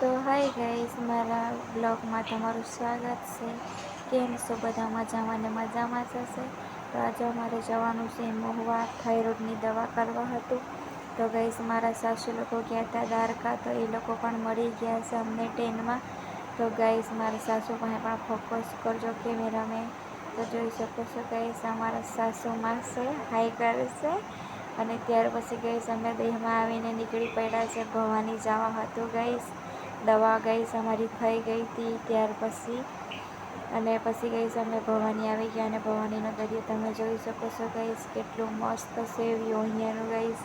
તો hi guys, મારા બ્લોગમાં તમારું સ્વાગત છે. કેમ છો બધા? મજામાં ને મજામાં જ હશે. તો આજે અમારે જવાનું છે મહુવા, થાઇરોઇડની દવા કરવા હતું. તો ગાઈસ, મારા સાસુ લોકો ગયા હતા દ્વારકા, તો એ લોકો પણ મળી ગયા છે અમને ટ્રેનમાં. તો ગાઈસ, મારા સાસુ પાસે પણ ફોકસ કરજો કેમેરામેન. તો જોઈ શકો છો ગાઈસ, અમારા સાસુમાં છે, હાઈ કરે છે. અને ત્યાર પછી ગાઈસ અમે દેહમાં આવીને નીકળી પડ્યા છે ભવાની જવા હતું ગાઈસ. દવા ગાઈસ અમારી થઈ ગઈ હતી ત્યાર પછી. અને પછી ગાઈસ અમે ભવાની આવી ગયા અને ભવાનીનો દરિયો તમે જોઈ શકો છો ગાઈસ, કેટલું મસ્ત છે વ્યૂ અહીંયાનું ગાઈસ.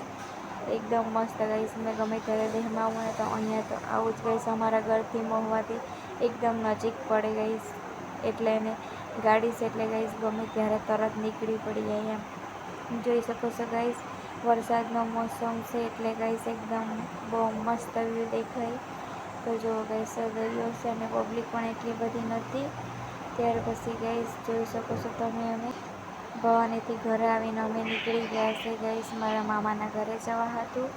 એકદમ મસ્ત ગાઈસ. મેં ગમે ત્યારે દેહમાં આવું ને તો અહીંયા તો આવું જ ગાઈસ. અમારા ઘરથી મહુવાથી એકદમ નજીક પડે ગાઈસ. એટલે એને ગાડી છે એટલે ગાઈસ ગમે ત્યારે તરત નીકળી પડી જાય એમ. જોઈ શકો છો ગાઈસ, વરસાદનો મોસમ છે એટલે ગાઈસ એકદમ બહુ મસ્ત વ્યૂ દેખાય. તો જો ગાઈસ દરિયો છે અને પબ્લિક પણ એટલી બધી નથી. ત્યાર પછી ગાઈસ જોઈ શકો છો તમે, અમે ભવાનીથી ઘરે આવીને અમે નીકળી ગયા છે ગાઈસ મારા મામાના ઘરે જવા હતું.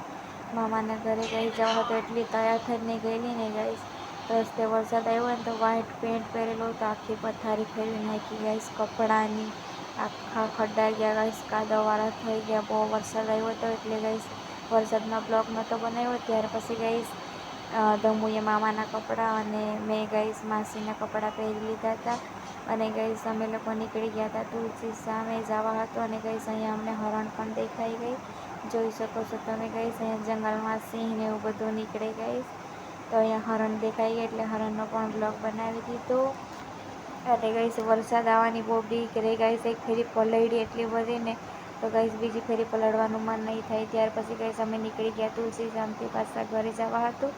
મામાના ઘરે ગાઈસ જવા હતું એટલી તૈયાર થઈને ગયેલી ને ગાઈસ, રસ્તે વરસાદ આવ્યો ને તો વ્હાઈટ પેન્ટ પહેરેલું તો આખી પથારી ફેરવી નાખી ગાઈસ કપડાની. આખા ખड्डा ગયા ગાઈસ, કાદવવાળા થઈ ગયા. બહુ વરસાદ આવ્યો હતો એટલે ગાઈસ વરસાદમાં બ્લોગ નહોતો બનાવ્યો. ત્યાર પછી ગાઈસ ધમુએ મામાના કપડાં અને મેં ગાઈસ માસીના કપડાં પહેરી લીધા હતા. અને ગાઈસ અમે લોકો નીકળી ગયા હતા તુલસી સામે જવા હતો. અને ગાઈસ અહીંયા અમને હરણ પણ દેખાઈ ગઈ. જોઈ શકો છો તમે ગાઈસ, અહીંયા જંગલમાં સિંહ ને એવું બધું નીકળે ગાઈસ. તો અહીંયા હરણ દેખાઈ ગયા એટલે હરણનો પણ બ્લોગ બનાવી દીધો. અને ગાઈસ વરસાદ આવવાની બહુ બીક રહી ગાઈસ. એક ફેરી પલળી એટલી બધી ને તો ગાઈસ બીજી ફેરી પલળવાનું મન નહીં થાય. ત્યાર પછી ગાઈસ અમે નીકળી ગયા તુલસી સામથી પાછા ઘરે જવા હતું.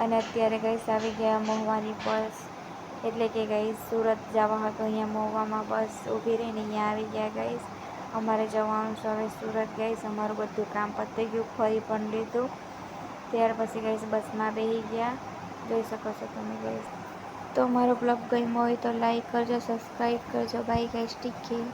અને અત્યારે ગાઈસ આવી ગયા મહુવાની બસ, એટલે કે ગાઈસ સુરત જવા હતું. અહીંયા મહુવામાં બસ ઊભી રહીને અહીંયા આવી ગયા ગાઈસ. અમારે જવાનું છે હવે સુરત ગાઈસ. અમારું બધું કામ પતી ગયું, ફરી પણ લીધું. ત્યાર પછી ગાઈસ બસમાં બેસી ગયા. જોઈ શકો છો તમે ગાઈસ. તો મારો બ્લોગ ગમ્યો હોય તો લાઈક કરજો, સબસ્ક્રાઈબ કરજો. Bye guys, take care.